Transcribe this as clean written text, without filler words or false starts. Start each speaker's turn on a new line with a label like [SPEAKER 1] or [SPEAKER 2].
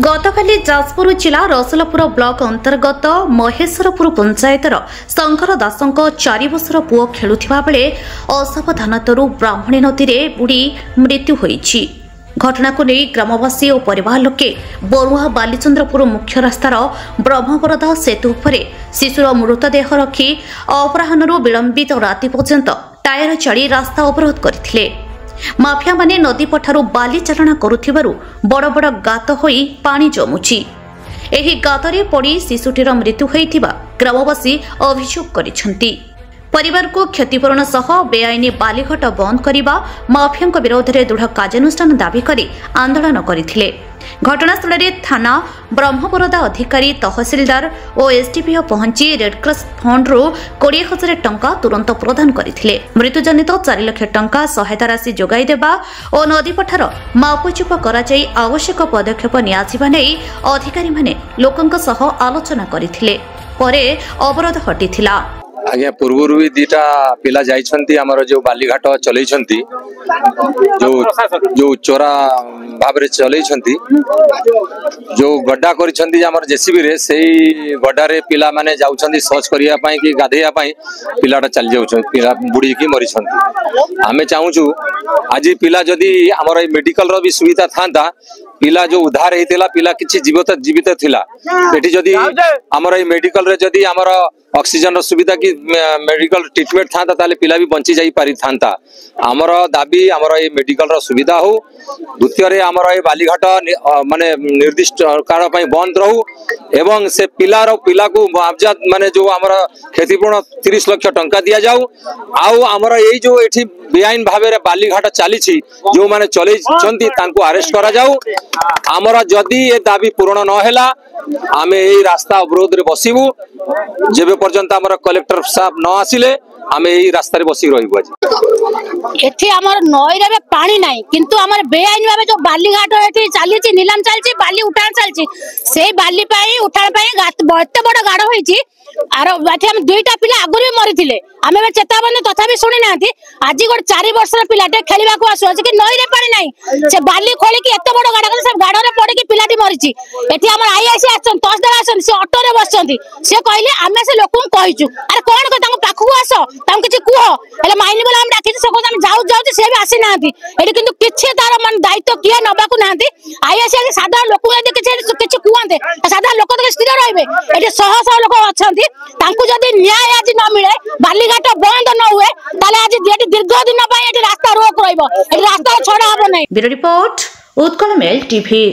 [SPEAKER 1] गतकाली जाजपुर जिला रसुलपुर ब्लॉक अंतर्गत महेश्वरपुर पंचायतर शंकर दासंक 4 वर्षर पुओ खेलुथिबा बेले असावधानतारू ब्राह्मणी नदी में बुड़ी मृत्यु होईछि। घटना को नहीं ग्रामवासी और परिवार लोके बरुआ बालीचंद्रपुर मुख्य रास्तार ब्रह्मवरदा सेतु उपरे शिशुर मृतदेह रखी अपराह्न विलंबित राति पर्यंत टायर चढ़ी रास्ता अवरोध करथिले। माफिया माने नदी पठारू बाली चालना करुथिबारु बड़ बड़ गात होई पानी जमुछि। एही गातरे पड़ी शिशुटीर मृत्यु होइथिबा ग्रामवासी अभियोग करिसंती। परिवार को क्षतिपूरण सह बेआईनी बालीघाट बंद करने माफिया विरोध में दृढ़ कार्यानुष्ठान दाबी कर आंदोलन करथिले। घटनास्थल में थाना ब्रह्मवरदा अधिकारी तहसिलदार और एसडीपीओ पहुंची रेडक्रॉस फंड 20,000 टंका तुरंत प्रदान करथिले। मृत्युजनित 4 लाख टंका सहायता राशि जोगाई देबा और नदी पठार मापचुप कराई आवश्यक पदक्षेप नियाजिबा नै अधिकारी माने लोकंक सह आलोचना करथिले। परे अवरोध हटिथिला।
[SPEAKER 2] आज्ञा पूर्व भी दीटा पिला जाइछंती हमर जो बालीघाट चलैछंती जो चोरा भाव रे चलैछंती जो गड्ढा करिछंती हमर जेसीबी रे सेही गड्ढा रे पिला माने जाउछंती सर्च करिया पई कि गाधेया पई पिलाटा चल जाउछ पिला बुडी की मरिछंती। हमें चाहूछु आज पिला जदी हमर मेडिकल रो भी सुविधा थांता पिला जो उद्धार हेतिला पिला किछि जीवित थिला एठी जदी हमर मेडिकल रे जदी हमर ऑक्सीजन रो सुविधा की मेडिकल ट्रीटमेंट था ताले पिला भी बंची जाई पारि था। हमर दाबी हमर ए मेडिकल रो सुविधा हो। द्वितीय रे हमर ए बालीघाट माने निर्दिष्ट काल पई बंद रहू एवं से पिला को मुआवजा माने जो हमर क्षतिपूर्ण 30 लाख टंका दिया जाऊ। आउ हमर एई जो एठी बेआईन भावे रे बालीघाट चलीछि जो माने चलै छंती तांको अरेस्ट करा जाऊ। हमर जदी ए दाबी पूर्ण न हैला आमे एई रास्ता अवरोध रे बसिबू जेबे पर्यंत हमर कलेक्टर साहब न आसिले आमे एई रास्ता रे बसी रहिबू। आज
[SPEAKER 3] एठी हमर नई रे पानी नाही किंतु हमर बेआईन भावे जो बालीघाट एठी चलीछि नीलाम चलछि बाली उठान चलछि सेई बाली पई उठान पई एते बड़ गाड़ होईछि आर बाठी हम दुईटा पिला आगुर भी मरिथिले आमे चेतावनी तथापि सुनि नाथि। आज गोटे 4 वर्षर पिलाटे खेलिबा को आसु कि नई रे पानी नाही से बाली खोली कि एते बड़ गाड़ कर सब गाड़ रे पड़ी कि पिलाटी मरिछि। एठी हमर आईआईसी आछन तहसीलदार आछन से ऑटो रे बसछंती से कहले आमे से लोकन कहिचु अरे कोन को तांको पाखु आसो तांको किछि कुहो एले माइनी बोला हम डाकिछि से को हम जाऊ से भी आसी नाथि एठी किंतु किछि तार मन दायित्व किए नबा को नाथि। आईआईसी साधारण लोक यदि किछि कुहंते साधारण लोक तो स्थिर रहबे एठी शह लोक अछंती तांको जदी न्याय आज न मिले बालीघाट बंद न हुए ताले आज दीर्घ दिन रास्ता रोक रहिबो रास्ता छोड़ा हबो नै।
[SPEAKER 1] Bureau report Utkal mail TV.